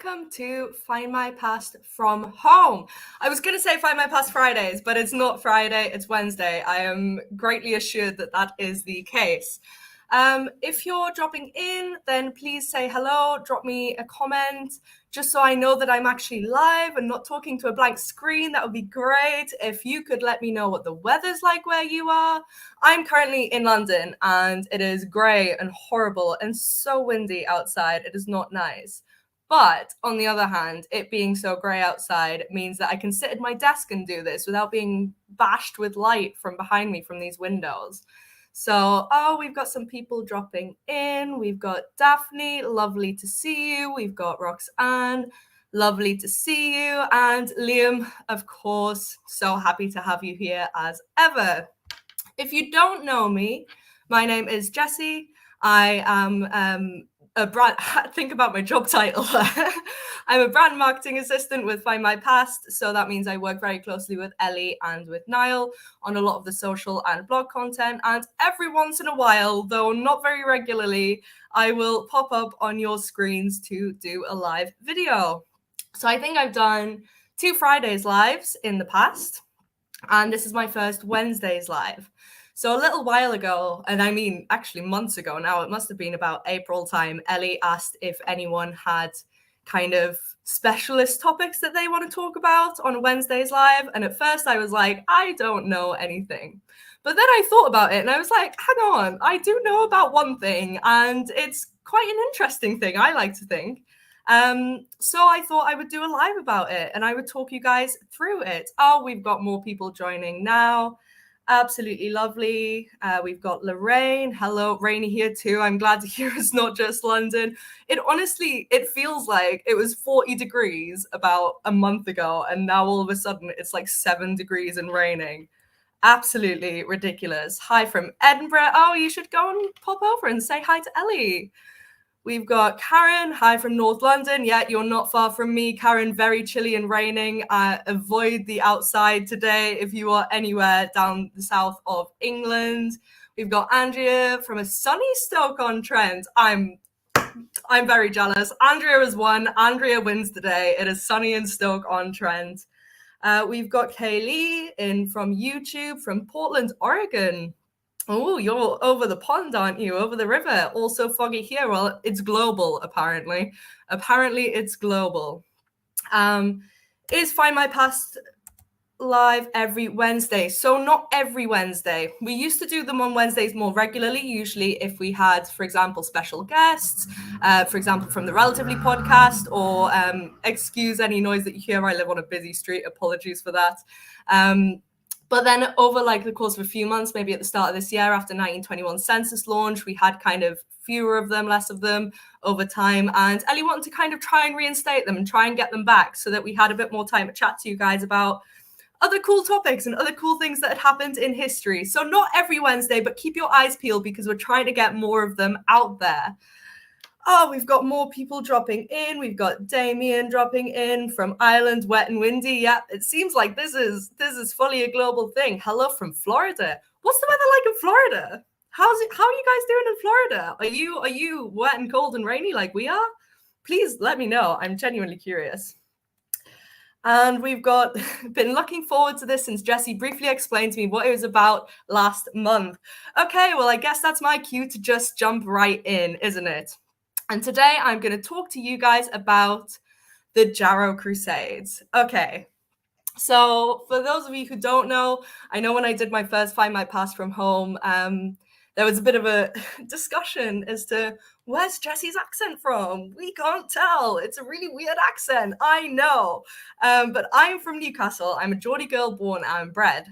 welcome to Find My Past from home. I was going to say Find My Past Fridays, but it's not Friday, it's Wednesday. I am greatly assured that that is the case. If you're dropping in, then please say hello, drop me a comment, just so I know that I'm actually live and not talking to a blank screen. That would be great. If you could let me know what the weather's like where you are. I'm currently in London and it is grey and horrible and so windy outside. It is not nice. But on the other hand, it being so grey outside means that I can sit at my desk and do this without being bashed with light from behind me from these windows. So, we've got some people dropping in. We've got Daphne, lovely to see you. We've got Roxanne, lovely to see you. And Liam, of course, so happy to have you here as ever. If you don't know me, my name is Jessie. I am think about my job title. I'm a brand marketing assistant with Findmypast, so that means I work very closely with Ellie and with Niall on a lot of the social and blog content, and every once in a while, though not very regularly, I will pop up on your screens to do a live video. So I think I've done 2 Fridays lives in the past, and this is my first Wednesdays live. So a little while ago, and I mean actually months ago now, it must have been about April time, Ellie asked if anyone had kind of specialist topics that they want to talk about on Wednesdays live. And at first I was like, I don't know anything. But then I thought about it and I was like, hang on, I do know about one thing and it's quite an interesting thing, I like to think. So I thought I would do a live about it and I would talk you guys through it. Oh, we've got more people joining now. Absolutely lovely. We've got Lorraine. Hello, Rainy here too. I'm glad to hear it's not just London. It feels like it was 40 degrees about a month ago, and now all of a sudden it's like 7 degrees and raining. Absolutely ridiculous. Hi from Edinburgh. Oh, you should go and pop over and say hi to Ellie. We've got Karen, hi from North London. Yeah, you're not far from me, Karen. Very chilly and raining. Avoid the outside today if you are anywhere down the south of England. We've got Andrea from a sunny Stoke-on-Trent. I'm very jealous. Andrea has won. Andrea wins today. It is sunny in Stoke-on-Trent. We've got Kaylee in from YouTube from Portland, Oregon. Oh, you're over the pond, aren't you? Over the river. Also foggy here. Well, it's global, apparently. Apparently, it's global. Is Find My Past live every Wednesday? So not every Wednesday. We used to do them on Wednesdays more regularly, usually if we had, for example, special guests, for example, from the Relatively podcast, or excuse any noise that you hear. I live on a busy street. Apologies for that. But then over like the course of a few months, maybe at the start of this year, after 1921 census launch, we had kind of fewer of them, less of them over time. And Ellie wanted to kind of try and reinstate them and try and get them back so that we had a bit more time to chat to you guys about other cool topics and other cool things that had happened in history. So not every Wednesday, but keep your eyes peeled because we're trying to get more of them out there. Oh, we've got more people dropping in. We've got Damien dropping in from Ireland, wet and windy. Yeah, it seems like this is fully a global thing. Hello from Florida. What's the weather like in Florida? How are you guys doing in Florida? Are you wet and cold and rainy like we are? Please let me know. I'm genuinely curious. And we've been looking forward to this since Jessie briefly explained to me what it was about last month. Okay, well, I guess that's my cue to just jump right in, isn't it? And today I'm going to talk to you guys about the Jarrow Crusades. Okay, so for those of you who don't know, I know when I did my first Find My Past from home, there was a bit of a discussion as to where's Jessie's accent from? We can't tell. It's a really weird accent, I know. But I'm from Newcastle. I'm a Geordie girl born and bred.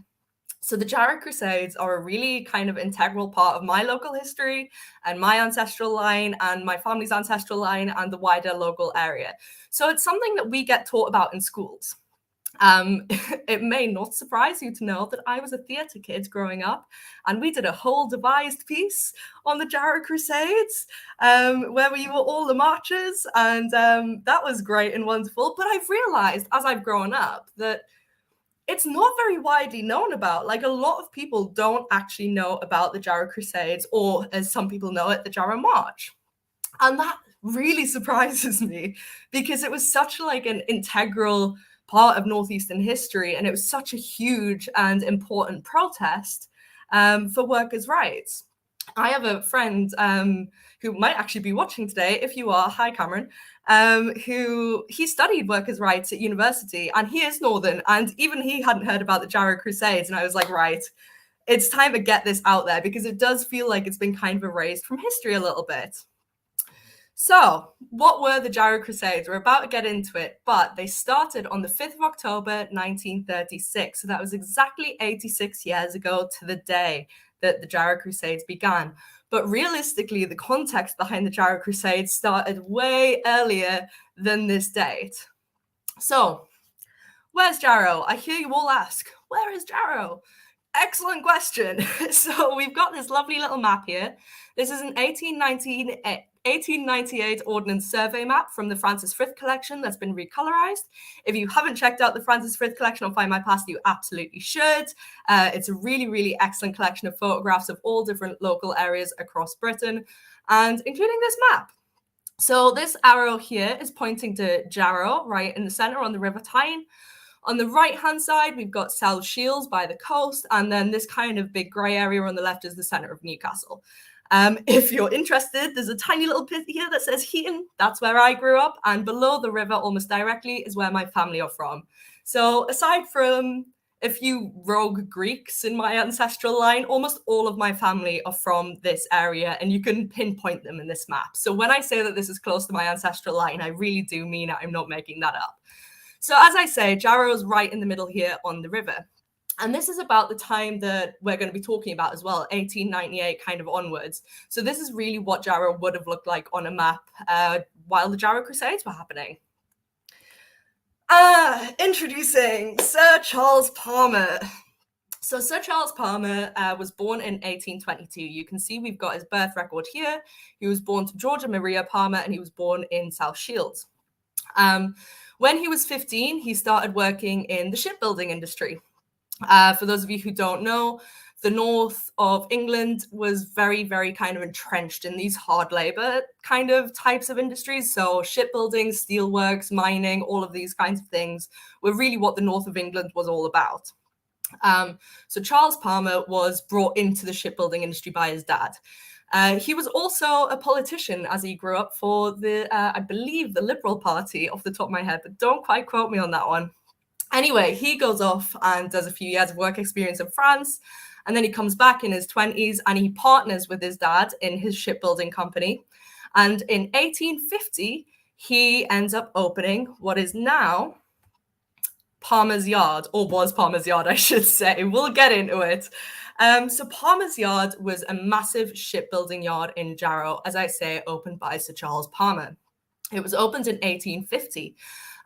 So the Jarrow Crusades are a really kind of integral part of my local history and my ancestral line and my family's ancestral line and the wider local area. So it's something that we get taught about in schools. It may not surprise you to know that I was a theatre kid growing up, and we did a whole devised piece on the Jarrow Crusades, where we were all the marchers, and that was great and wonderful. But I've realised as I've grown up that it's not very widely known about. Like, a lot of people don't actually know about the Jarrow Crusades, or as some people know it, the Jarrow March. And that really surprises me because it was such like an integral part of Northeastern history, and it was such a huge and important protest for workers' rights. I have a friend who might actually be watching today. If you are, hi Cameron, who he studied workers' rights at university, and he is Northern, and even he hadn't heard about the Jarrow Crusades. And I was like, right, it's time to get this out there because it does feel like it's been kind of erased from history a little bit. So, what were the Jarrow Crusades? We're about to get into it, but they started on the 5th of October, 1936. So that was exactly 86 years ago to the day that the Jarrow Crusades began. But realistically, the context behind the Jarrow Crusades started way earlier than this date. So, where's Jarrow? I hear you all ask, where is Jarrow? Excellent question. So we've got this lovely little map here. This is an 1898 Ordnance Survey map from the Francis Frith collection that's been recolorized. If you haven't checked out the Francis Frith collection on Findmypast, you absolutely should. It's a really, really excellent collection of photographs of all different local areas across Britain, and including this map. So this arrow here is pointing to Jarrow, right in the center on the River Tyne. On the right-hand side, we've got South Shields by the coast, and then this kind of big grey area on the left is the centre of Newcastle. If you're interested, there's a tiny little bit here that says Heaton. That's where I grew up, and below the river, almost directly, is where my family are from. So aside from a few rogue Greeks in my ancestral line, almost all of my family are from this area, and you can pinpoint them in this map. So when I say that this is close to my ancestral line, I really do mean it. I'm not making that up. So as I say, Jarrow is right in the middle here on the river. And this is about the time that we're going to be talking about as well, 1898 kind of onwards. So this is really what Jarrow would have looked like on a map while the Jarrow Crusades were happening. Introducing Sir Charles Palmer. So Sir Charles Palmer was born in 1822. You can see we've got his birth record here. He was born to Georgia Maria Palmer, and he was born in South Shields. When he was 15, he started working in the shipbuilding industry. For those of you who don't know, the north of England was very, very kind of entrenched in these hard labor kind of types of industries. So shipbuilding, steelworks, mining, all of these kinds of things were really what the north of England was all about. So Charles Palmer was brought into the shipbuilding industry by his dad. He was also a politician as he grew up for the, I believe, the Liberal Party off the top of my head, but don't quite quote me on that one. Anyway, he goes off and does a few years of work experience in France, and then he comes back in his 20s and he partners with his dad in his shipbuilding company. And in 1850, he ends up opening what is now Palmer's Yard, or was Palmer's Yard, I should say. We'll get into it. So Palmer's Yard was a massive shipbuilding yard in Jarrow, as I say, opened by Sir Charles Palmer. It was opened in 1850.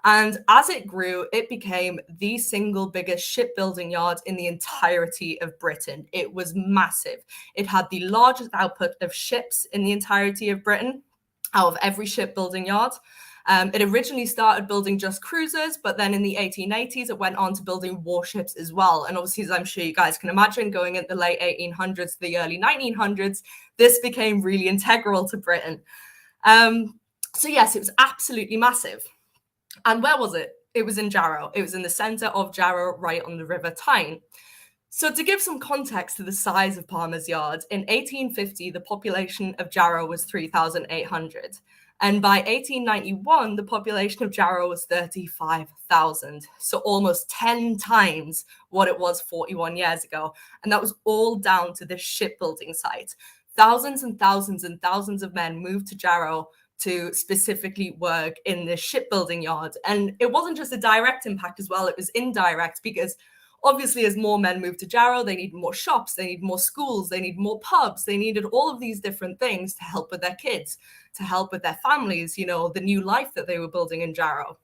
And as it grew, it became the single biggest shipbuilding yard in the entirety of Britain. It was massive. It had the largest output of ships in the entirety of Britain, out of every shipbuilding yard. It originally started building just cruisers, but then in the 1880s, it went on to building warships as well. And obviously, as I'm sure you guys can imagine, going in the late 1800s to the early 1900s, this became really integral to Britain. So yes, it was absolutely massive. And where was it? It was in Jarrow. It was in the center of Jarrow, right on the River Tyne. So to give some context to the size of Palmer's Yard, in 1850, the population of Jarrow was 3,800. And by 1891, the population of Jarrow was 35,000. So almost 10 times what it was 41 years ago. And that was all down to this shipbuilding site. Thousands and thousands and thousands of men moved to Jarrow to specifically work in this shipbuilding yard. And it wasn't just a direct impact as well, it was indirect, because obviously as more men moved to Jarrow, they need more shops, they need more schools, they need more pubs, they needed all of these different things to help with their kids, to help with their families, you know, the new life that they were building in Jarrow.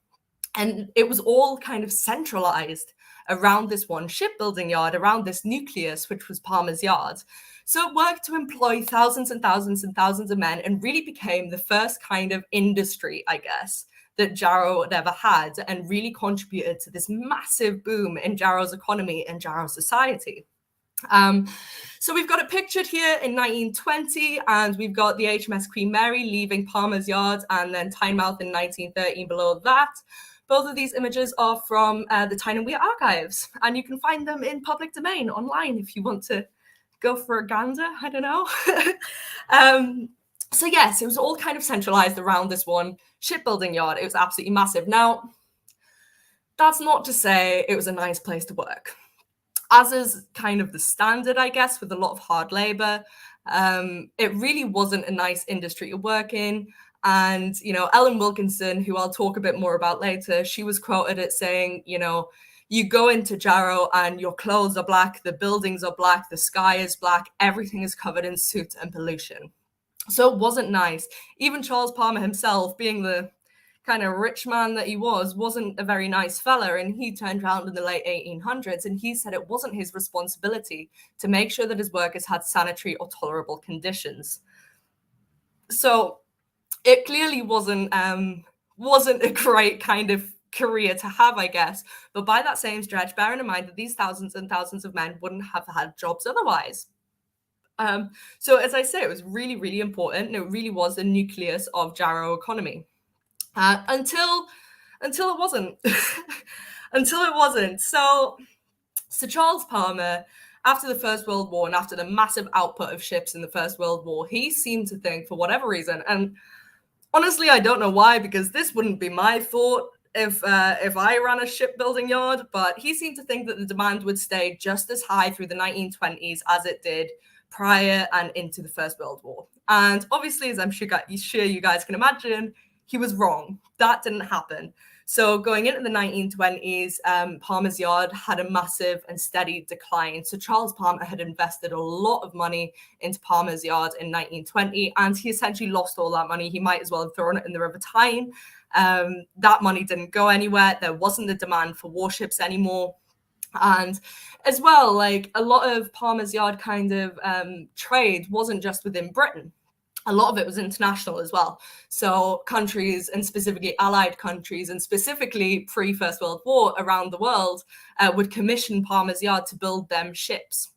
And it was all kind of centralized around this one shipbuilding yard, around this nucleus, which was Palmer's Yard. So it worked to employ thousands and thousands and thousands of men, and really became the first kind of industry, I guess, that Jarrow had ever had, and really contributed to this massive boom in Jarrow's economy and Jarrow society. So we've got it pictured here in 1920, and we've got the HMS Queen Mary leaving Palmer's Yard, and then Tynemouth in 1913 below that. Both of these images are from the Tyne and Wear archives, and you can find them in public domain online if you want to go for a gander. I don't know. So yes, it was all kind of centralized around this one shipbuilding yard. It was absolutely massive. Now, that's not to say it was a nice place to work. As is kind of the standard, I guess, with a lot of hard labor, it really wasn't a nice industry to work in. And, Ellen Wilkinson, who I'll talk a bit more about later, she was quoted as saying, you go into Jarrow and your clothes are black, the buildings are black, the sky is black, everything is covered in soot and pollution. So it wasn't nice. Even Charles Palmer himself, being the kind of rich man that he wasn't a very nice fella. And he turned around in the late 1800s and he said it wasn't his responsibility to make sure that his workers had sanitary or tolerable conditions. So it clearly wasn't a great kind of career to have, I guess. But by that same stretch, bearing in mind that these thousands and thousands of men wouldn't have had jobs otherwise. So as I say, it was really, really important. And it really was the nucleus of Jarrow economy. Until it wasn't. Until it wasn't. So Charles Palmer, after the First World War and after the massive output of ships in the First World War, he seemed to think, for whatever reason, and honestly, I don't know why, because this wouldn't be my thought if I ran a shipbuilding yard, but he seemed to think that the demand would stay just as high through the 1920s as it did prior and into the First World War. And obviously, as I'm sure you guys can imagine, he was wrong. That didn't happen. So going into the 1920s, Palmer's Yard had a massive and steady decline. So Charles Palmer had invested a lot of money into Palmer's Yard in 1920, and he essentially lost all that money. He might as well have thrown it in the River Tyne. That money didn't go anywhere. There wasn't the demand for warships anymore. And as well, like a lot of Palmer's Yard kind of trade wasn't just within Britain. A lot of it was international as well. So countries, and specifically allied countries, and specifically pre-First World War around the world, would commission Palmer's Yard to build them ships.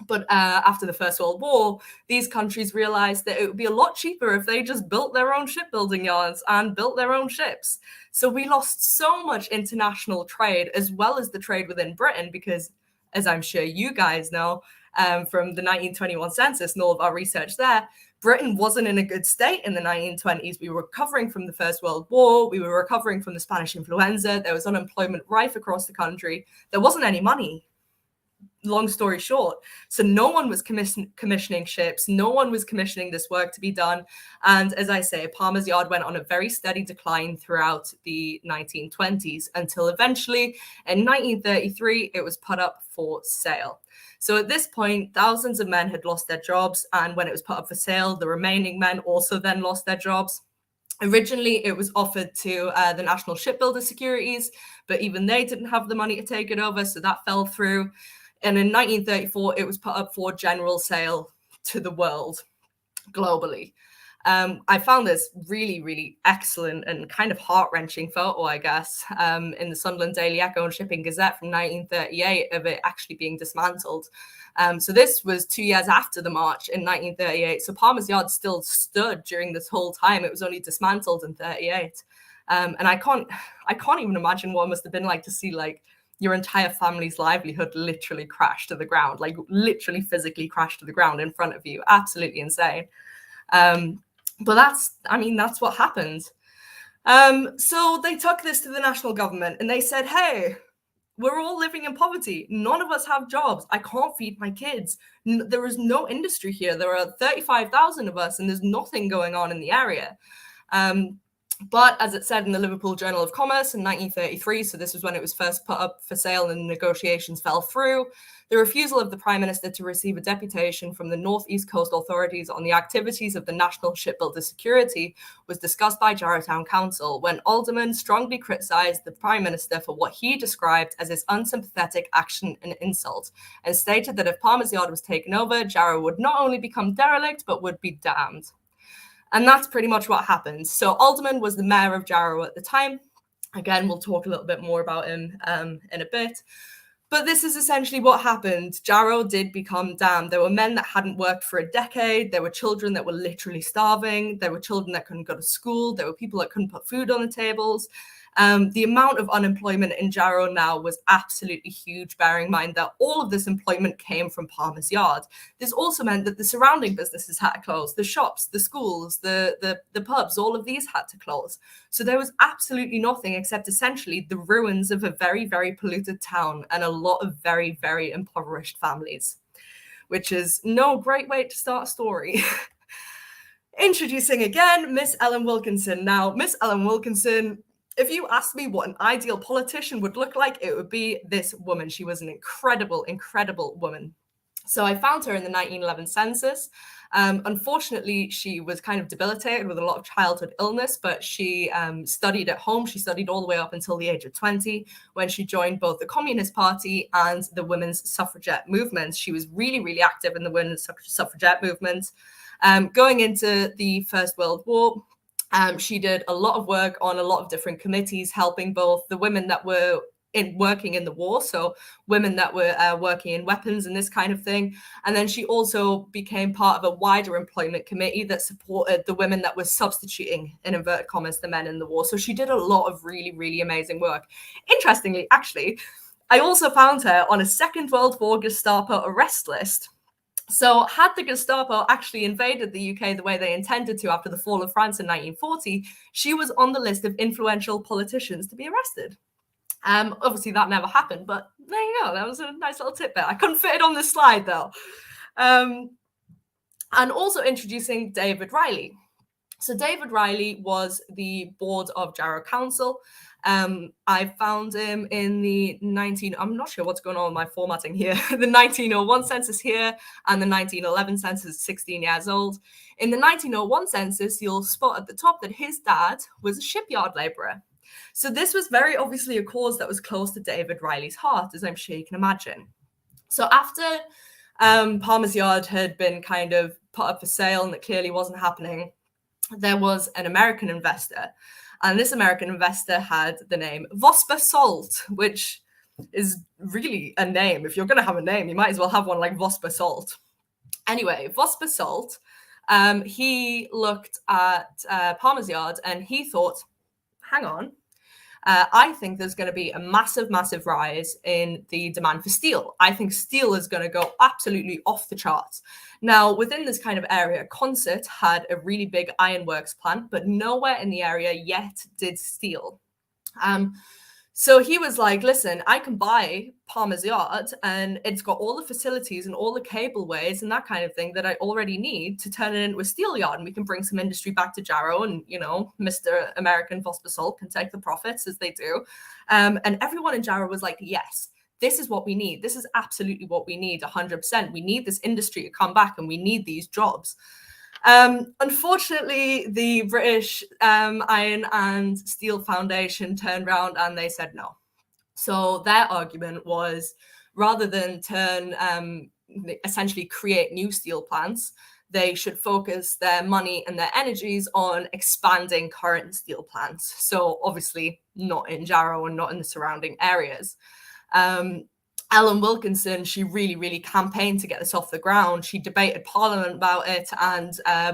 But after the First World War, these countries realized that it would be a lot cheaper if they just built their own shipbuilding yards and built their own ships. So we lost so much international trade, as well as the trade within Britain, because, as I'm sure you guys know, from the 1921 census and all of our research there, Britain wasn't in a good state in the 1920s. We were recovering from the First World War. We were recovering from the Spanish influenza. There was unemployment rife across the country. There wasn't any money. Long story short. So no one was commissioning ships. No one was commissioning this work to be done. And as I say, Palmer's Yard went on a very steady decline throughout the 1920s until eventually in 1933, it was put up for sale. So at this point, thousands of men had lost their jobs. And when it was put up for sale, the remaining men also then lost their jobs. Originally, it was offered to the National Shipbuilder Securities, but even they didn't have the money to take it over. So that fell through. And in 1934, it was put up for general sale to the world globally. I found this really, really excellent and kind of heart-wrenching photo, I guess, in the Sunderland Daily Echo and Shipping Gazette from 1938 of it actually being dismantled. So this was 2 years after the march in 1938. So Palmer's Yard still stood during this whole time. It was only dismantled in 38. And I can't even imagine what it must have been like to see like your entire family's livelihood literally crash to the ground, like literally physically crash to the ground in front of you. Absolutely insane. But that's what happened. So they took this to the national government and they said, hey, we're all living in poverty. None of us have jobs. I can't feed my kids. There is no industry here. There are 35,000 of us and there's nothing going on in the area. But as it said in the Liverpool Journal of Commerce in 1933, so this was when it was first put up for sale and negotiations fell through, the refusal of the Prime Minister to receive a deputation from the North East Coast authorities on the activities of the National Shipbuilder Security was discussed by Jarrow Town Council, when Alderman strongly criticised the Prime Minister for what he described as his unsympathetic action and insult, and stated that if Palmer's Yard was taken over, Jarrow would not only become derelict, but would be damned. And that's pretty much what happened. So Alderman was the mayor of Jarrow at the time. Again, we'll talk a little bit more about him in a bit. But this is essentially what happened. Jarrow did become damned. There were men that hadn't worked for a decade. There were children that were literally starving. There were children that couldn't go to school. There were people that couldn't put food on the tables. The amount of unemployment in Jarrow now was absolutely huge, bearing in mind that all of this employment came from Palmer's Yard. This also meant that the surrounding businesses had to close, the shops, the schools, the pubs, all of these had to close. So there was absolutely nothing except essentially the ruins of a very, very polluted town and a lot of very, very impoverished families, which is no great way to start a story. Introducing again, Miss Ellen Wilkinson. Now, Miss Ellen Wilkinson, if you asked me what an ideal politician would look like, it would be this woman. She was an incredible, incredible woman. So I found her in the 1911 census. Unfortunately, she was kind of debilitated with a lot of childhood illness, but she studied at home. She studied all the way up until the age of 20 when she joined both the Communist Party and the women's suffragette movement. She was really, really active in the women's suffragette movement. Going into the First World War, she did a lot of work on a lot of different committees, helping both the women that were working in the war, so women that were working in weapons and this kind of thing. And then she also became part of a wider employment committee that supported the women that were substituting, in inverted commas, the men in the war. So she did a lot of really, really amazing work. Interestingly, actually, I also found her on a Second World War Gestapo arrest list. So had the Gestapo actually invaded the UK the way they intended to after the fall of France in 1940, she was on the list of influential politicians to be arrested. Obviously, that never happened, but there you go. That was a nice little tidbit. I couldn't fit it on this slide, though. And also introducing David Riley. So David Riley was the board of Jarrow Council. I found him in the I'm not sure what's going on with my formatting here, the 1901 census here and the 1911 census, 16 years old. In the 1901 census, you'll spot at the top that his dad was a shipyard labourer. So this was very obviously a cause that was close to David Riley's heart, as I'm sure you can imagine. So after Palmer's Yard had been kind of put up for sale and it clearly wasn't happening, there was an American investor. And this American investor had the name Vosper Salt, which is really a name. If you're going to have a name, you might as well have one like Vosper Salt. Anyway, Vosper Salt, he looked at Palmer's Yard and he thought, hang on, I think there's going to be a massive, massive rise in the demand for steel. I think steel is going to go absolutely off the charts. Now, within this kind of area, Consett had a really big ironworks plant, but nowhere in the area yet did steel. So he was like, listen, I can buy Palmer's Yard and it's got all the facilities and all the cableways and that kind of thing that I already need to turn it into a steel yard. And we can bring some industry back to Jarrow and, you know, Mr. American Vosper Salt can take the profits as they do. And everyone in Jarrow was like, yes, this is what we need. This is absolutely what we need, 100%. We need this industry to come back and we need these jobs. Unfortunately, the British Iron and Steel Foundation turned around and they said no. So their argument was, rather than essentially create new steel plants, they should focus their money and their energies on expanding current steel plants. So obviously not in Jarrow and not in the surrounding areas. Ellen Wilkinson, she really, really campaigned to get this off the ground. She debated Parliament about it, and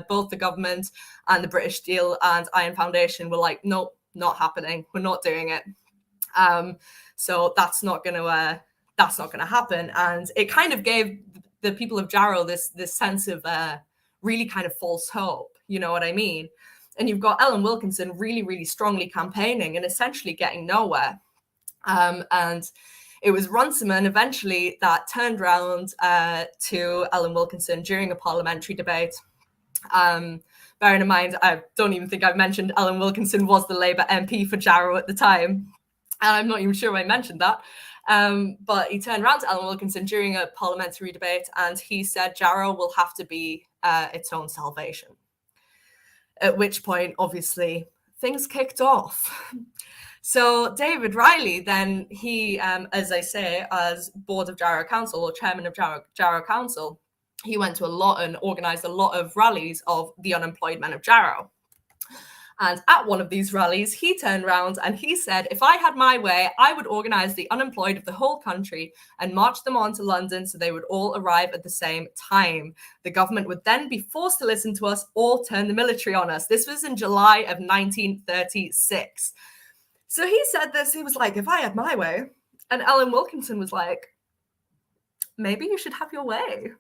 both the government and the British Steel and Iron Foundation were like, nope, not happening. We're not doing it. So that's not going to happen. And it kind of gave the people of Jarrow this sense of really kind of false hope. You know what I mean? And you've got Ellen Wilkinson really, really strongly campaigning and essentially getting nowhere. And it was Runciman eventually that turned around to Ellen Wilkinson during a parliamentary debate. Bearing in mind, I don't even think I've mentioned Ellen Wilkinson was the Labour MP for Jarrow at the time. And I'm not even sure I mentioned that. But he turned around to Ellen Wilkinson during a parliamentary debate and he said Jarrow will have to be its own salvation. At which point, obviously, things kicked off. So David Riley, then he, as I say, as board of Jarrow Council or chairman of Jarrow Council, he went to a lot and organised a lot of rallies of the unemployed men of Jarrow. And at one of these rallies, he turned around and he said, if I had my way, I would organise the unemployed of the whole country and march them on to London so they would all arrive at the same time. The government would then be forced to listen to us or turn the military on us. This was in July of 1936. So he said this, he was like, if I had my way. And Ellen Wilkinson was like, maybe you should have your way.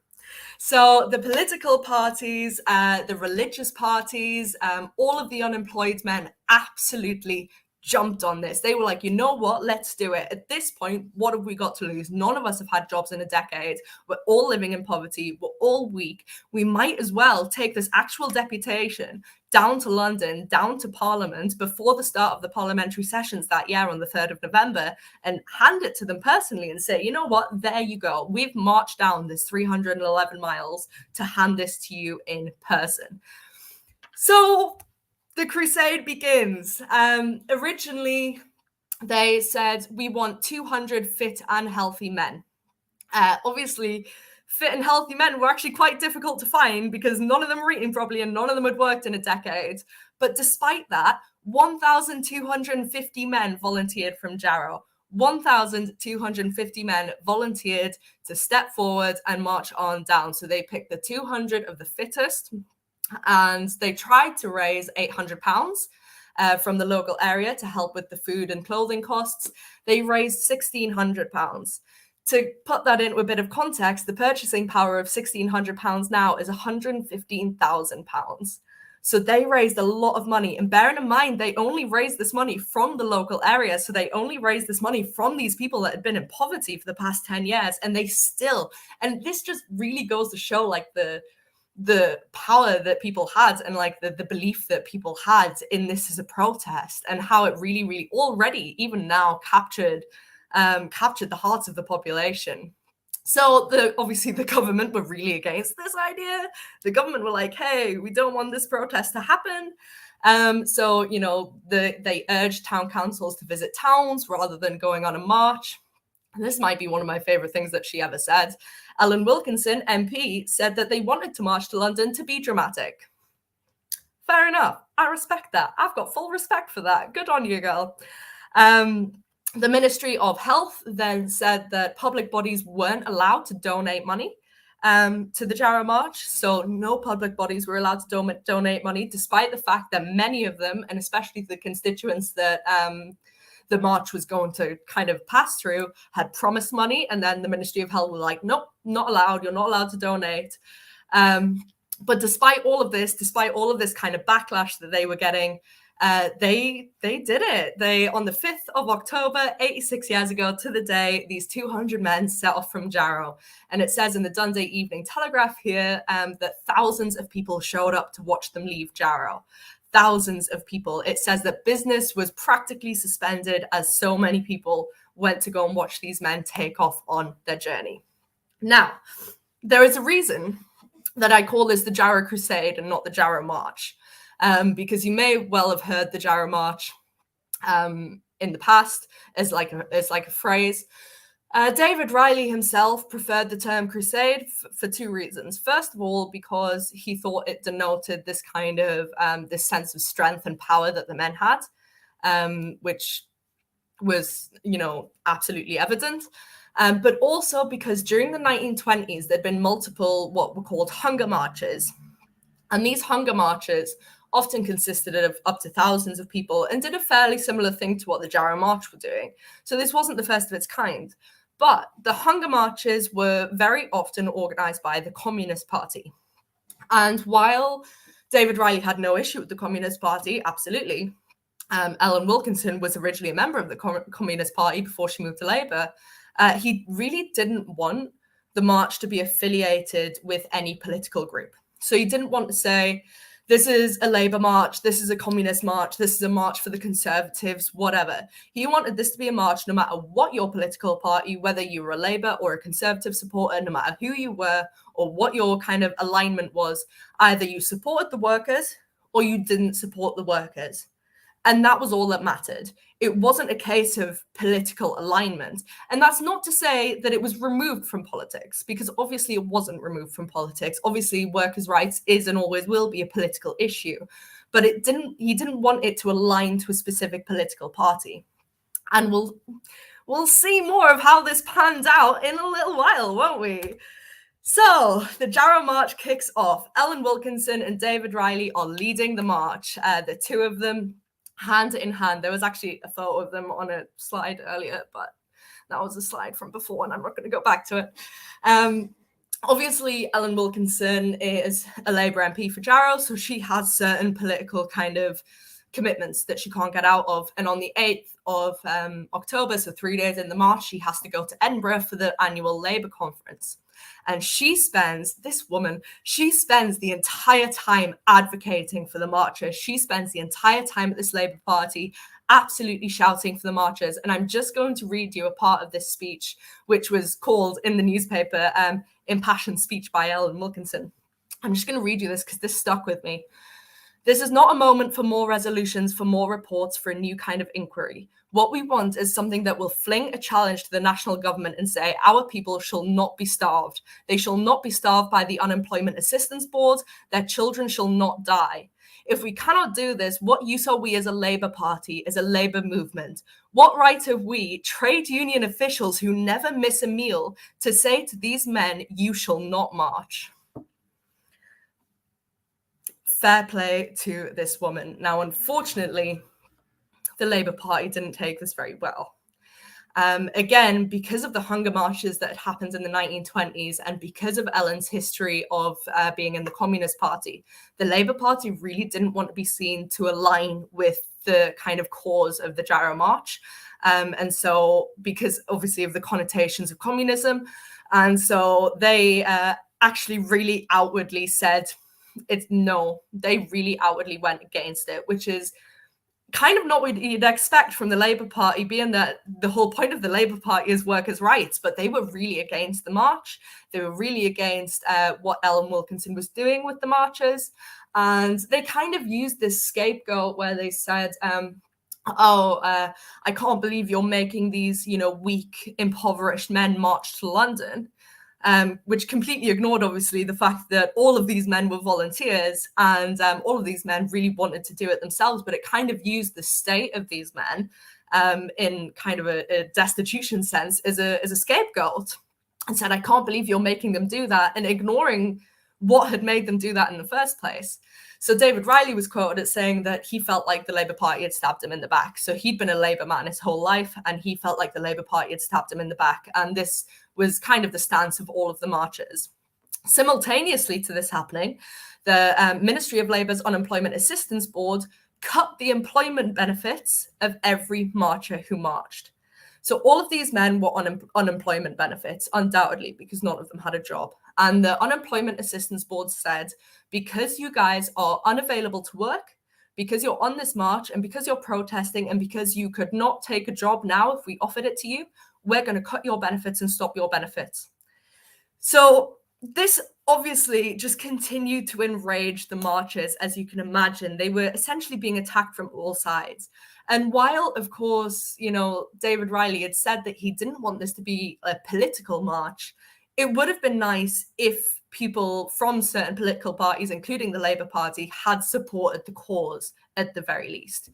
So the political parties, the religious parties, all of the unemployed men absolutely jumped on this. They were like, you know what, let's do it. At this point, what have we got to lose? None of us have had jobs in a decade. We're all living in poverty. We're all weak. We might as well take this actual deputation down to London, down to Parliament before the start of the parliamentary sessions that year on the 3rd of November and hand it to them personally and say, you know what, there you go. We've marched down this 311 miles to hand this to you in person. So the crusade begins. Originally, they said, we want 200 fit and healthy men. Obviously, fit and healthy men were actually quite difficult to find because none of them were eating properly and none of them had worked in a decade. But despite that, 1,250 men volunteered from Jarrow. 1,250 men volunteered to step forward and march on down. So they picked the 200 of the fittest and they tried to raise £800 from the local area to help with the food and clothing costs. They raised £1,600. To put that into a bit of context, the purchasing power of £1,600 now is £115,000. So they raised a lot of money. And bearing in mind, they only raised this money from the local area. So they only raised this money from these people that had been in poverty for the past 10 years. And they still, and this just really goes to show like the power that people had and like the belief that people had in this as a protest and how it really, really already, even now, captured the hearts of the population. So obviously the government were really against this idea. The government were like, hey, we don't want this protest to happen. So, you know, they urged town councils to visit towns rather than going on a march. And this might be one of my favorite things that she ever said. Ellen Wilkinson, MP, said that they wanted to march to London to be dramatic. Fair enough. I respect that. I've got full respect for that. Good on you, girl. The Ministry of Health then said that public bodies weren't allowed to donate money to the Jarrow March. So no public bodies were allowed to donate money, despite the fact that many of them, and especially the constituents that the march was going to kind of pass through, had promised money. And then the Ministry of Health were like, nope, not allowed. You're not allowed to donate. But despite all of this kind of backlash that they were getting, they did it. They, on the 5th of October, 86 years ago to the day, these 200 men set off from Jarrow. And it says in the Dundee Evening Telegraph here that thousands of people showed up to watch them leave Jarrow. Thousands of people. It says that business was practically suspended as so many people went to go and watch these men take off on their journey. Now, there is a reason that I call this the Jarrow Crusade and not the Jarrow March. Because you may well have heard the Jarrow March in the past as like a phrase. David Riley himself preferred the term crusade for two reasons. First of all, because he thought it denoted this kind of this sense of strength and power that the men had, which was, you know, absolutely evident. But also because during the 1920s, there'd been multiple what were called hunger marches. And these hunger marches often consisted of up to thousands of people and did a fairly similar thing to what the Jarrow March were doing. So this wasn't the first of its kind. But the hunger marches were very often organized by the Communist Party. And while David Riley had no issue with the Communist Party, absolutely, Ellen Wilkinson was originally a member of the Communist Party before she moved to Labour, he really didn't want the march to be affiliated with any political group. So he didn't want to say, this is a Labour march, this is a Communist march, this is a march for the Conservatives, whatever. He wanted this to be a march no matter what your political party, whether you were a Labour or a Conservative supporter, no matter who you were or what your kind of alignment was, either you supported the workers or you didn't support the workers. And that was all that mattered. It wasn't a case of political alignment. And that's not to say that it was removed from politics, because obviously it wasn't removed from politics. Obviously, workers' rights is and always will be a political issue. But he didn't want it to align to a specific political party. And we'll see more of how this pans out in a little while, won't we? So the Jarrow March kicks off. Ellen Wilkinson and David Riley are leading the march. The two of them hand in hand. There was actually a photo of them on a slide earlier, but that was a slide from before, and I'm not going to go back to it. Obviously, Ellen Wilkinson is a Labour MP for Jarrow, so she has certain political kind of commitments that she can't get out of. And on the 8th of October, so 3 days in the march, she has to go to Edinburgh for the annual Labour conference. And she spends the entire time advocating for the marchers. She spends the entire time at this Labour Party absolutely shouting for the marchers. And I'm just going to read you a part of this speech, which was called in the newspaper Impassioned Speech by Ellen Wilkinson. I'm just going to read you this because this stuck with me. This is not a moment for more resolutions, for more reports, for a new kind of inquiry. What we want is something that will fling a challenge to the national government and say, our people shall not be starved. They shall not be starved by the Unemployment Assistance Board. Their children shall not die. If we cannot do this, what use are we as a Labour Party, as a Labour movement? What right have we, trade union officials who never miss a meal, to say to these men, you shall not march? Fair play to this woman. Now, unfortunately, the Labour Party didn't take this very well. Again, because of the hunger marches that had happened in the 1920s and because of Ellen's history of being in the Communist Party, the Labour Party really didn't want to be seen to align with the kind of cause of the Jarrow March. And so, because obviously of the connotations of communism, and so they actually really outwardly said, they really outwardly went against it, which is kind of not what you'd expect from the Labour Party, being that the whole point of the Labour Party is workers' rights, but they were really against the march. They were really against what Ellen Wilkinson was doing with the marches. And they kind of used this scapegoat where they said, I can't believe you're making these, weak, impoverished men march to London. Which completely ignored, obviously, the fact that all of these men were volunteers and all of these men really wanted to do it themselves. But it kind of used the state of these men in kind of a destitution sense as a scapegoat and said, I can't believe you're making them do that, and ignoring what had made them do that in the first place. So David Riley was quoted as saying that he felt like the Labour Party had stabbed him in the back. So he'd been a Labour man his whole life, and he felt like the Labour Party had stabbed him in the back. And this was kind of the stance of all of the marchers. Simultaneously to this happening, the Ministry of Labour's Unemployment Assistance Board cut the employment benefits of every marcher who marched. So all of these men were on unemployment benefits, undoubtedly, because none of them had a job. And the Unemployment Assistance Board said, because you guys are unavailable to work, because you're on this march, and because you're protesting, and because you could not take a job now if we offered it to you, we're going to cut your benefits and stop your benefits. So this obviously just continued to enrage the marchers, as you can imagine. They were essentially being attacked from all sides. And while, of course, David Riley had said that he didn't want this to be a political march, it would have been nice if people from certain political parties, including the Labour Party, had supported the cause at the very least.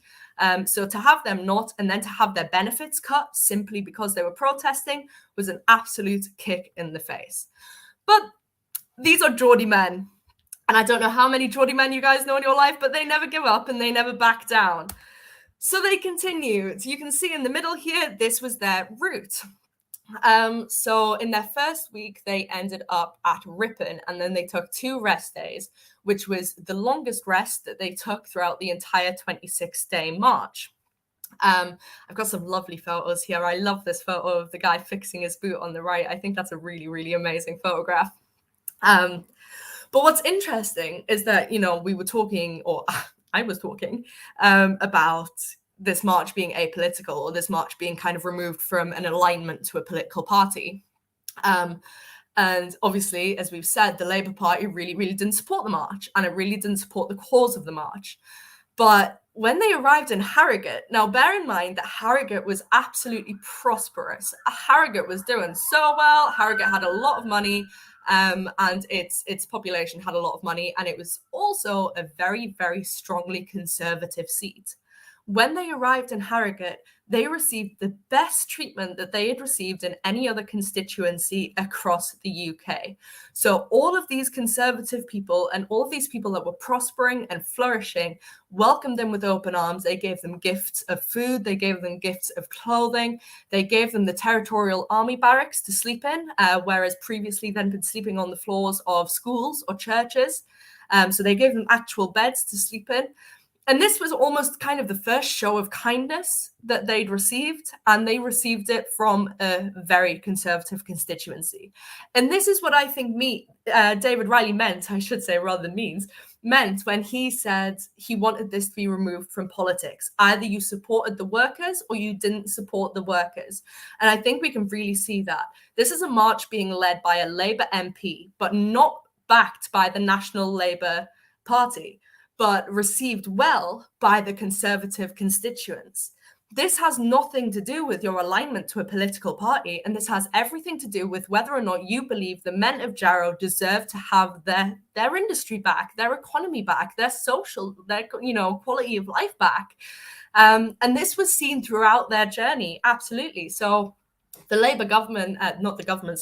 So to have them not, and then to have their benefits cut simply because they were protesting, was an absolute kick in the face. But these are Geordie men. And I don't know how many Geordie men you guys know in your life, but they never give up and they never back down. So they continued. You can see in the middle here, this was their route. So in their first week, they ended up at Ripon, and then they took 2 rest days, which was the longest rest that they took throughout the entire 26-day march. I've got some lovely photos here. I love this photo of the guy fixing his boot on the right. I think that's a really, really amazing photograph. But what's interesting is that, we were talking, or I was talking about this march being apolitical, or this march being kind of removed from an alignment to a political party. And obviously, as we've said, the Labour Party really, really didn't support the march, and it really didn't support the cause of the march. But when they arrived in Harrogate, now bear in mind that Harrogate was absolutely prosperous. Harrogate was doing so well. Harrogate had a lot of money, and its population had a lot of money, and it was also a very, very strongly conservative seat. When they arrived in Harrogate, they received the best treatment that they had received in any other constituency across the UK. So all of these conservative people and all of these people that were prospering and flourishing welcomed them with open arms. They gave them gifts of food. They gave them gifts of clothing. They gave them the territorial army barracks to sleep in, whereas previously they'd been sleeping on the floors of schools or churches. So they gave them actual beds to sleep in. And this was almost kind of the first show of kindness that they'd received, and they received it from a very conservative constituency. And this is what I think David Riley meant, I should say, rather than meant when he said he wanted this to be removed from politics. Either you supported the workers or you didn't support the workers. And I think we can really see that. This is a march being led by a Labour MP, but not backed by the National Labour Party, but received well by the Conservative constituents. This has nothing to do with your alignment to a political party, and this has everything to do with whether or not you believe the men of Jarrow deserve to have their industry back, their economy back, their social, their quality of life back. And this was seen throughout their journey, absolutely. So the Labour government, the government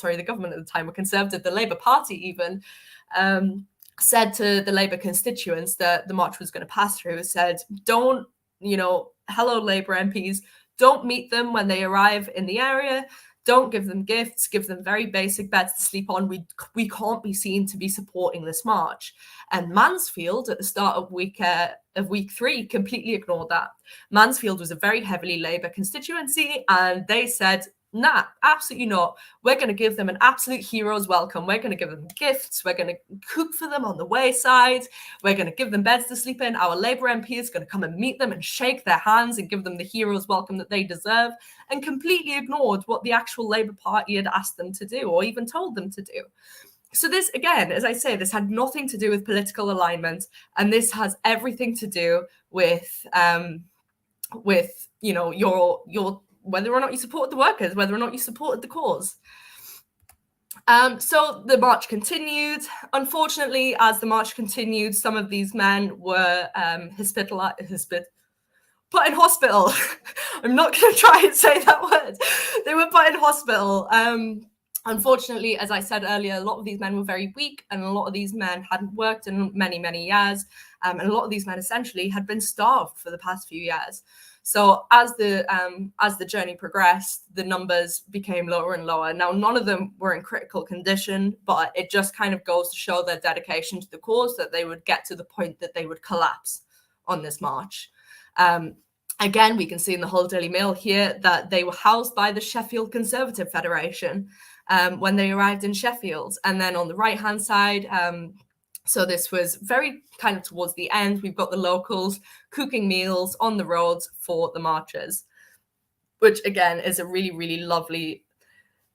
at the time were Conservative, the Labour Party even, said to the Labour constituents that the march was going to pass through, said, don't, hello, Labour MPs, don't meet them when they arrive in the area. Don't give them gifts, give them very basic beds to sleep on. We can't be seen to be supporting this march. And Mansfield, at the start of week 3, completely ignored that. Mansfield was a very heavily Labour constituency, and they said, nah, absolutely not. We're going to give them an absolute hero's welcome. We're going to give them gifts. We're going to cook for them on the wayside. We're going to give them beds to sleep in. Our Labour MP is going to come and meet them and shake their hands and give them the hero's welcome that they deserve, and completely ignored what the actual Labour Party had asked them to do or even told them to do. So this, again, as I say, this had nothing to do with political alignment, and this has everything to do with your whether or not you supported the workers, whether or not you supported the cause. So the march continued. Unfortunately, as the march continued, some of these men were put in hospital. I'm not going to try and say that word. They were put in hospital. Unfortunately, as I said earlier, a lot of these men were very weak, and a lot of these men hadn't worked in many, many years. And a lot of these men essentially had been starved for the past few years. So as the journey progressed, the numbers became lower and lower. Now, none of them were in critical condition, but it just kind of goes to show their dedication to the cause, that they would get to the point that they would collapse on this march. Again, we can see in the Hull Daily Mail here that they were housed by the Sheffield Conservative Federation when they arrived in Sheffield. And then on the right-hand side, so this was very kind of towards the end, we've got the locals cooking meals on the roads for the marchers, which again is a really, really lovely,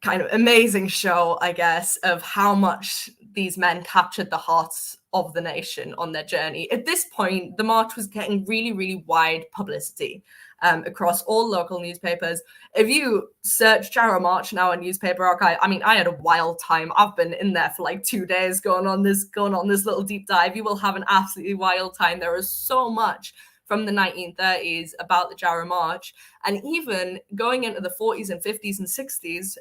kind of amazing show, I guess, of how much these men captured the hearts of the nation on their journey. At this point, the march was getting really, really wide publicity across all local newspapers. If you search Jarrow March now in Newspaper Archive, I mean, I had a wild time. I've been in there for like 2 days going on this little deep dive. You will have an absolutely wild time. There is so much from the 1930s about the Jarrow March, and even going into the 40s and 50s and 60s,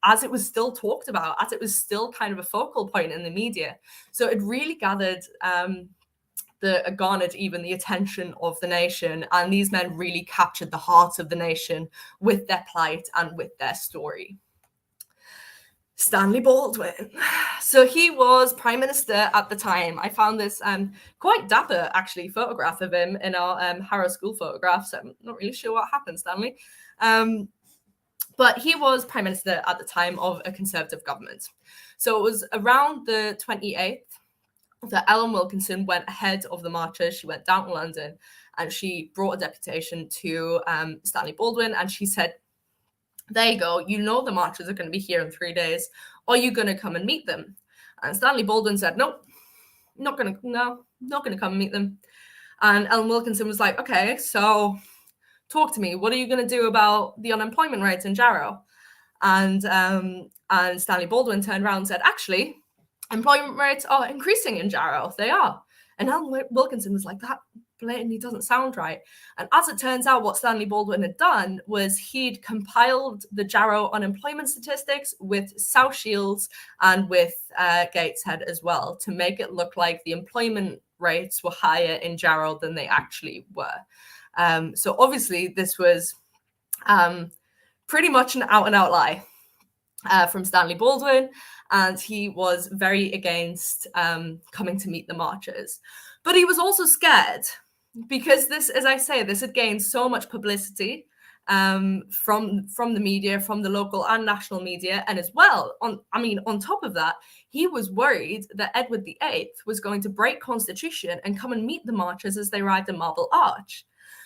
as it was still talked about, as it was still kind of a focal point in the media. So it really garnered even the attention of the nation, and these men really captured the heart of the nation with their plight and with their story. Stanley Baldwin. So he was Prime Minister at the time. I found this quite dapper, actually, photograph of him in our Harrow School photographs. I'm not really sure what happened, Stanley. But he was Prime Minister at the time of a Conservative government. So it was around the 28th that Ellen Wilkinson went ahead of the marchers. She went down to London and she brought a deputation to Stanley Baldwin, and she said, there you go, the marchers are going to be here in 3 days. Are you going to come and meet them? And Stanley Baldwin said, nope, not going to come and meet them. And Ellen Wilkinson was like, okay, so talk to me. What are you going to do about the unemployment rates in Jarrow? And Stanley Baldwin turned around and said, actually, employment rates are increasing in Jarrow. They are. And Ellen Wilkinson was like, that blatantly doesn't sound right. And as it turns out, what Stanley Baldwin had done was he'd compiled the Jarrow unemployment statistics with South Shields and with Gateshead as well to make it look like the employment rates were higher in Jarrow than they actually were. So obviously this was pretty much an out-and-out lie from Stanley Baldwin, and he was very against coming to meet the marchers. But he was also scared because this, as I say, this had gained so much publicity from the media, from the local and national media, and as well, on top of that, he was worried that Edward VIII was going to break constitution and come and meet the marchers as they arrived in Marble Arch.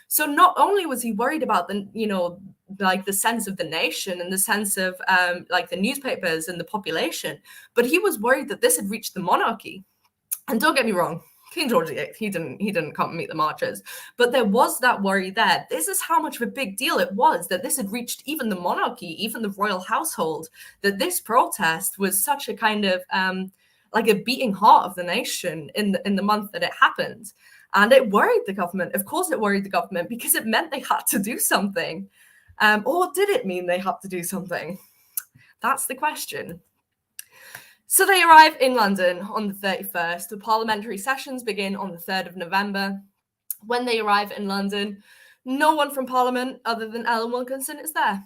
So not only was he worried about the sense of the nation and the sense of the newspapers and the population, but he was worried that this had reached the monarchy. And don't get me wrong, King George VIII, he didn't come and meet the marchers, but there was that worry there. This is how much of a big deal it was that this had reached even the monarchy, even the royal household, that this protest was such a kind of like a beating heart of the nation in the month that it happened. And it worried the government. Of course it worried the government because it meant they had to do something. Or did it mean they had to do something? That's the question. So they arrive in London on the 31st. The parliamentary sessions begin on the 3rd of November. When they arrive in London, no one from Parliament other than Ellen Wilkinson is there.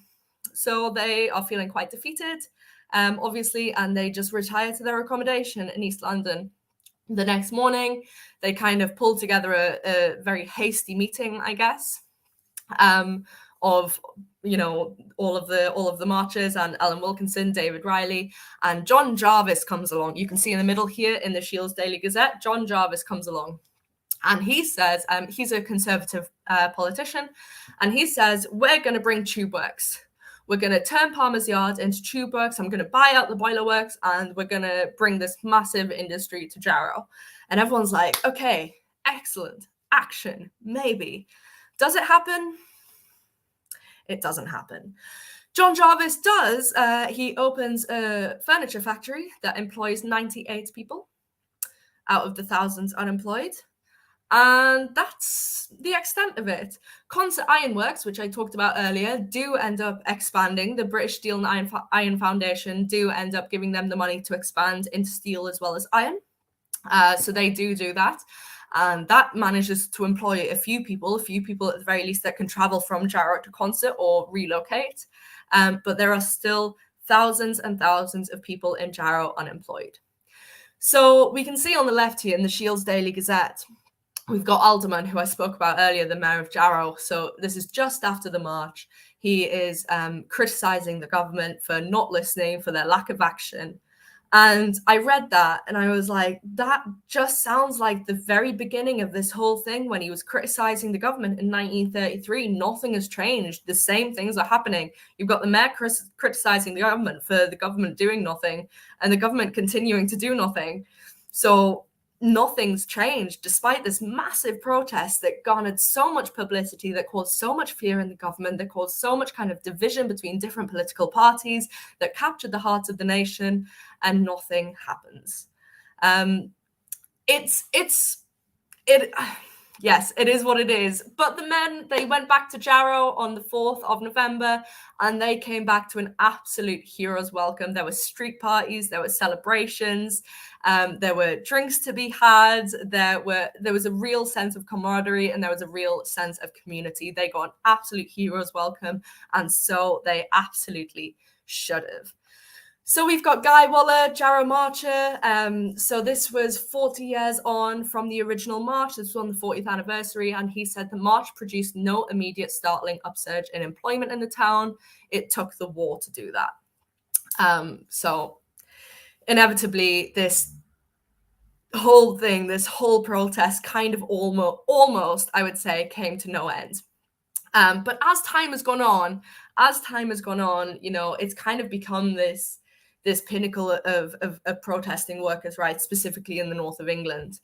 So they are feeling quite defeated, obviously, and they just retire to their accommodation in East London. The next morning, they kind of pulled together a very hasty meeting, I guess, of all of the marchers, and Ellen Wilkinson, David Riley, and John Jarvis comes along. You can see in the middle here in the Shields Daily Gazette, John Jarvis comes along. And he says, he's a Conservative politician, and he says, we're going to bring tube works. We're going to turn Palmer's Yard into tube works. I'm going to buy out the boiler works, and we're going to bring this massive industry to Jarrow. And everyone's like, okay, excellent, action, maybe. Does it happen? It doesn't happen. John Jarvis does. He opens a furniture factory that employs 98 people out of the thousands unemployed. And that's the extent of it. Concert Ironworks, which I talked about earlier, do end up expanding. The British Steel and Iron Foundation do end up giving them the money to expand into steel as well as iron. So they do that. And that manages to employ a few people at the very least that can travel from Jarrow to Concert or relocate. But there are still thousands and thousands of people in Jarrow unemployed. So we can see on the left here in the Shields Daily Gazette, we've got Alderman, who I spoke about earlier, the mayor of Jarrow. So this is just after the march. He is criticising the government for not listening, for their lack of action. And I read that and I was like, that just sounds like the very beginning of this whole thing when he was criticising the government in 1933. Nothing has changed. The same things are happening. You've got the mayor criticising the government for the government doing nothing and the government continuing to do nothing. So nothing's changed despite this massive protest that garnered so much publicity, that caused so much fear in the government, that caused so much kind of division between different political parties, that captured the hearts of the nation, and nothing happens. Yes, it is what it is. But the men, they went back to Jarrow on the 4th of November and they came back to an absolute hero's welcome. There were street parties, there were celebrations, there were drinks to be had, there was a real sense of camaraderie and there was a real sense of community. They got an absolute hero's welcome, and so they absolutely should have. So we've got Guy Waller, Jarrow Marcher. So this was 40 years on from the original march. This was on the 40th anniversary. And he said the march produced no immediate startling upsurge in employment in the town. It took the war to do that. So inevitably, this whole thing, this whole protest kind of almost, I would say, came to no end. But as time has gone on, it's kind of become this pinnacle of protesting workers' rights, specifically in the north of England.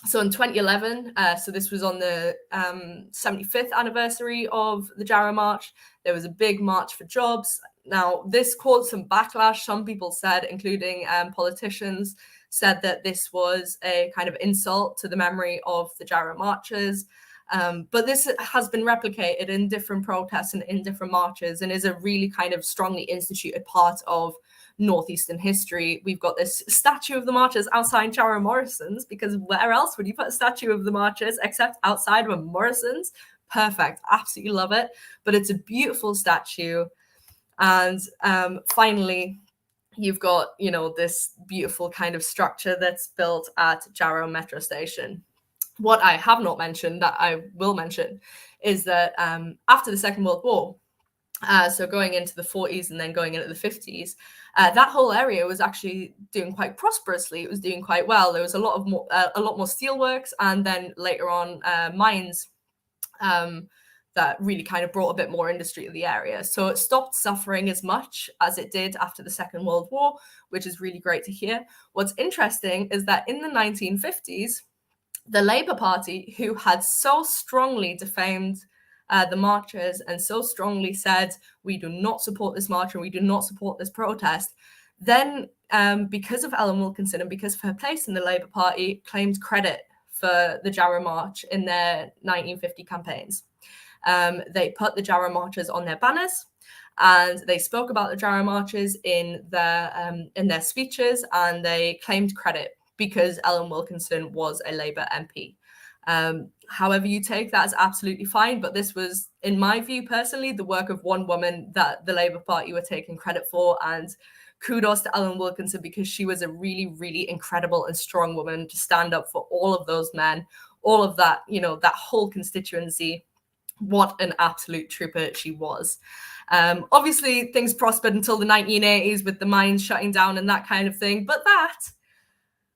So in 2011, so this was on the 75th anniversary of the Jarrow March, there was a big march for jobs. Now, this caused some backlash. Some people said, including politicians, said that this was a kind of insult to the memory of the Jarrow marches. But this has been replicated in different protests and in different marches, and is a really kind of strongly instituted part of Northeastern history. We've got this statue of the marchers outside Jarrow Morrison's, because where else would you put a statue of the marchers except outside of a Morrison's? Perfect. Absolutely love it. But it's a beautiful statue. And finally, you've got, you know, this beautiful kind of structure that's built at Jarrow Metro Station. What I have not mentioned that I will mention is that after the Second World War, so going into the 40s and then going into the 50s, that whole area was actually doing quite prosperously. It was doing quite well. There was a lot more steelworks, and then later on mines that really kind of brought a bit more industry to the area. So it stopped suffering as much as it did after the Second World War, which is really great to hear. What's interesting is that in the 1950s, the Labour Party, who had so strongly defamed the marchers and so strongly said, we do not support this march and we do not support this protest, then because of Ellen Wilkinson and because of her place in the Labour Party, claimed credit for the Jarrow March in their 1950 campaigns. They put the Jarrow marches on their banners, and they spoke about the Jarrow marches in their speeches, and they claimed credit because Ellen Wilkinson was a Labour MP. However you take that is absolutely fine, but this was, in my view personally, the work of one woman that the Labour Party were taking credit for, and kudos to Ellen Wilkinson, because she was a really, really incredible and strong woman to stand up for all of those men, all of that, you know, that whole constituency. What an absolute trooper she was. Obviously, things prospered until the 1980s with the mines shutting down and that kind of thing, but that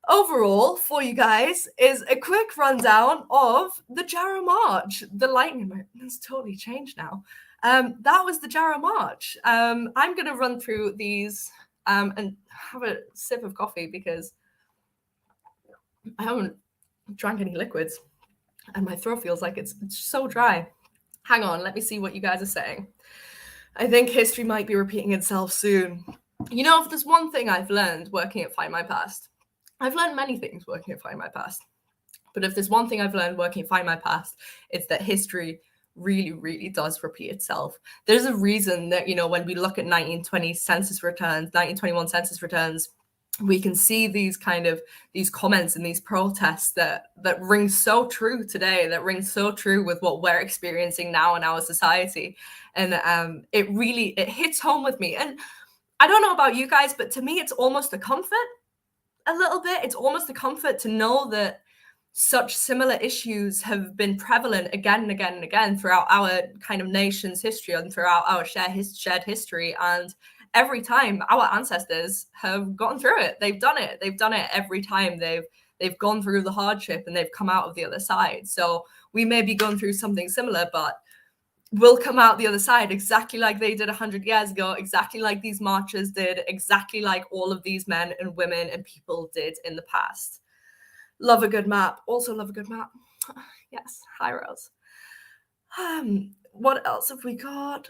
overall, for you guys, is a quick rundown of the Jarrow March. The lightning has totally changed now. That was the Jarrow March. I'm going to run through these and have a sip of coffee because I haven't drank any liquids and my throat feels like it's so dry. Hang on, let me see what you guys are saying. I think history might be repeating itself soon. You know, if there's one thing I've learned working at Findmypast, I've learned many things working at Findmypast, but if there's one thing I've learned working at Findmypast, it's that history really, really does repeat itself. There's a reason that, you know, when we look at 1920 census returns, 1921 census returns, we can see these comments and these protests that ring so true today, that ring so true with what we're experiencing now in our society. And it hits home with me. And I don't know about you guys, but to me, it's almost a comfort. A little bit. It's almost a comfort to know that such similar issues have been prevalent again and again and again throughout our kind of nation's history and throughout our shared history. And every time our ancestors have gotten through it, they've done it. They've done it every time. They've gone through the hardship and they've come out of the other side. So we may be going through something similar, but we'll come out the other side exactly like they did 100 years ago, exactly like these marchers did, exactly like all of these men and women and people did in the past. Love a good map. Also love a good map. Yes, hi Rose. What else have we got?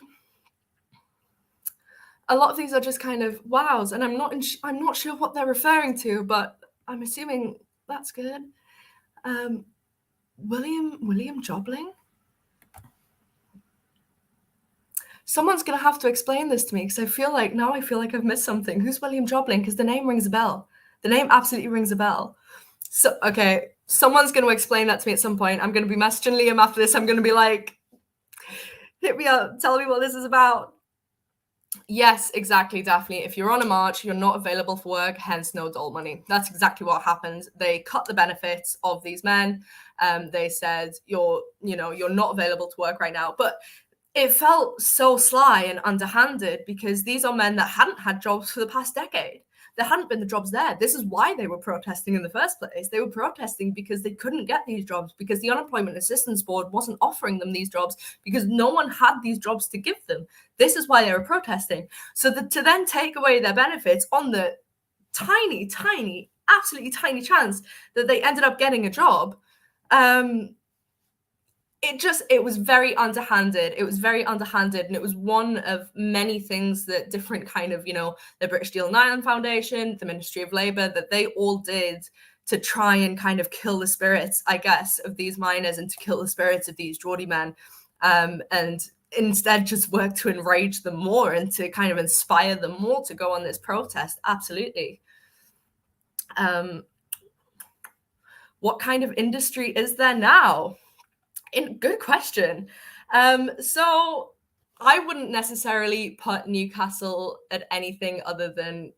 A lot of these are just kind of wows, and I'm not sure what they're referring to, but I'm assuming that's good. William Jobling? Someone's going to have to explain this to me, because I feel like I've missed something. Who's William Jobling? Because the name rings a bell. The name absolutely rings a bell. So, okay, someone's going to explain that to me at some point. I'm going to be messaging Liam after this. I'm going to be like, hit me up, tell me what this is about. Yes, exactly, Daphne. If you're on a march, you're not available for work, hence no dole money. That's exactly what happened. They cut the benefits of these men. They said, you're not available to work right now. But it felt so sly and underhanded, because these are men that hadn't had jobs for the past decade. There hadn't been the jobs there. This is why they were protesting in the first place. They were protesting because they couldn't get these jobs, because the Unemployment Assistance Board wasn't offering them these jobs, because no one had these jobs to give them. This is why they were protesting. So to then take away their benefits on the tiny, tiny, absolutely tiny chance that they ended up getting a job. It was very underhanded. It was very underhanded, and it was one of many things that different kind of, the British Steel and Iron Foundation, the Ministry of Labour, that they all did to try and kind of kill the spirits, I guess, of these miners and to kill the spirits of these Geordie men, and instead just work to enrage them more and to kind of inspire them more to go on this protest. Absolutely. What kind of industry is there now? Good question. So I wouldn't necessarily put Newcastle at anything other than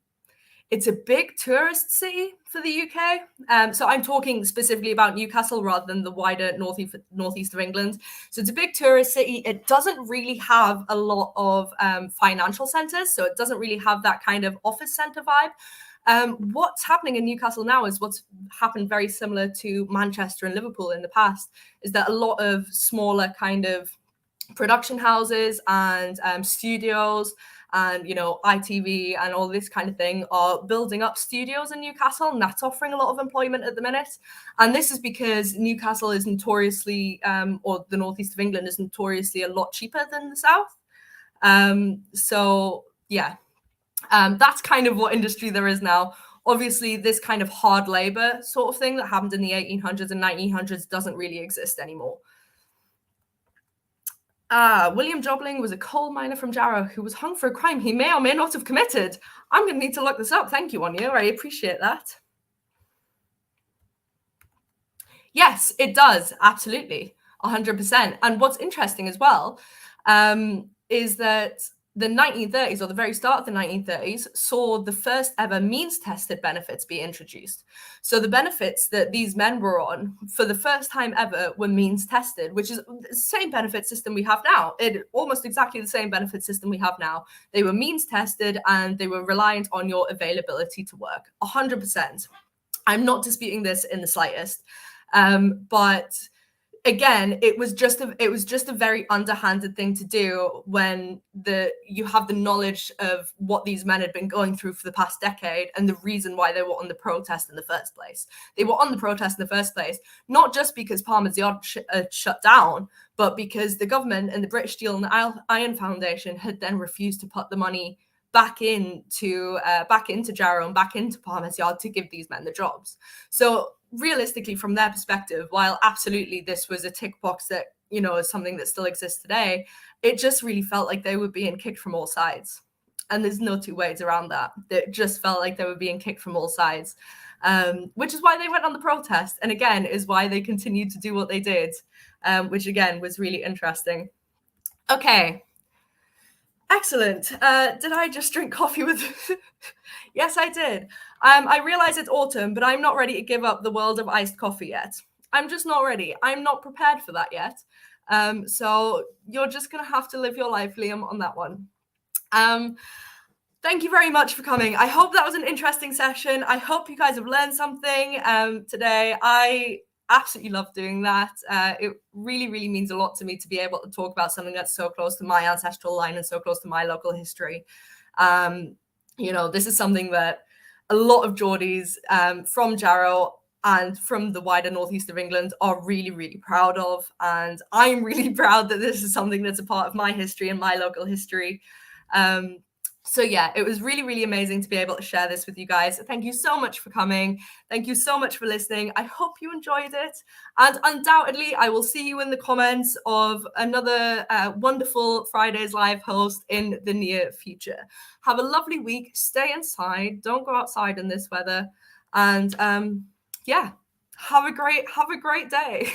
it's a big tourist city for the UK. So I'm talking specifically about Newcastle rather than the wider northeast of England. So it's a big tourist city. It doesn't really have a lot of financial centres. So it doesn't really have that kind of office centre vibe. What's happening in Newcastle now is what's happened very similar to Manchester and Liverpool in the past, is that a lot of smaller kind of production houses and studios and ITV and all this kind of thing are building up studios in Newcastle, and that's offering a lot of employment at the minute. And this is because Newcastle is notoriously, or the northeast of England is notoriously a lot cheaper than the south. So yeah, that's kind of what industry there is now. Obviously, this kind of hard labor sort of thing that happened in the 1800s and 1900s doesn't really exist anymore. William Jobling was a coal miner from Jarrow who was hung for a crime he may or may not have committed. I'm going to need to look this up. Thank you, Anya. I appreciate that. Yes, it does. Absolutely. 100%. And what's interesting as well is that the 1930s, or the very start of the 1930s, saw the first ever means-tested benefits be introduced. So the benefits that these men were on for the first time ever were means-tested, which is the same benefit system we have now. Almost exactly the same benefit system we have now. They were means-tested and they were reliant on your availability to work. 100%. I'm not disputing this in the slightest. But again, it was just a very underhanded thing to do when you have the knowledge of what these men had been going through for the past decade and the reason why they were on the protest in the first place. They were on the protest in the first place, not just because Palmer's Yard shut down, but because the government and the British Steel and Iron Foundation had then refused to put the money back into Jarrow and back into Palmer's Yard to give these men the jobs. So realistically, from their perspective, while absolutely this was a tick box that is something that still exists today, it just really felt like they were being kicked from all sides, and there's no two ways around that. It just felt like they were being kicked from all sides, which is why they went on the protest, and again is why they continued to do what they did, which again was really interesting. Okay. Excellent. Did I just drink coffee with... Yes, I did. I realize it's autumn, but I'm not ready to give up the world of iced coffee yet. I'm just not ready. I'm not prepared for that yet. So you're just going to have to live your life, Liam, on that one. Thank you very much for coming. I hope that was an interesting session. I hope you guys have learned something today. I absolutely love doing that. It really, really means a lot to me to be able to talk about something that's so close to my ancestral line and so close to my local history. This is something that a lot of Geordies from Jarrow and from the wider northeast of England are really, really proud of. And I'm really proud that this is something that's a part of my history and my local history. So yeah, it was really, really amazing to be able to share this with you guys. Thank you so much for coming. Thank you so much for listening. I hope you enjoyed it. And undoubtedly, I will see you in the comments of another wonderful Fridays Live host in the near future. Have a lovely week. Stay inside. Don't go outside in this weather. And yeah, have a great day.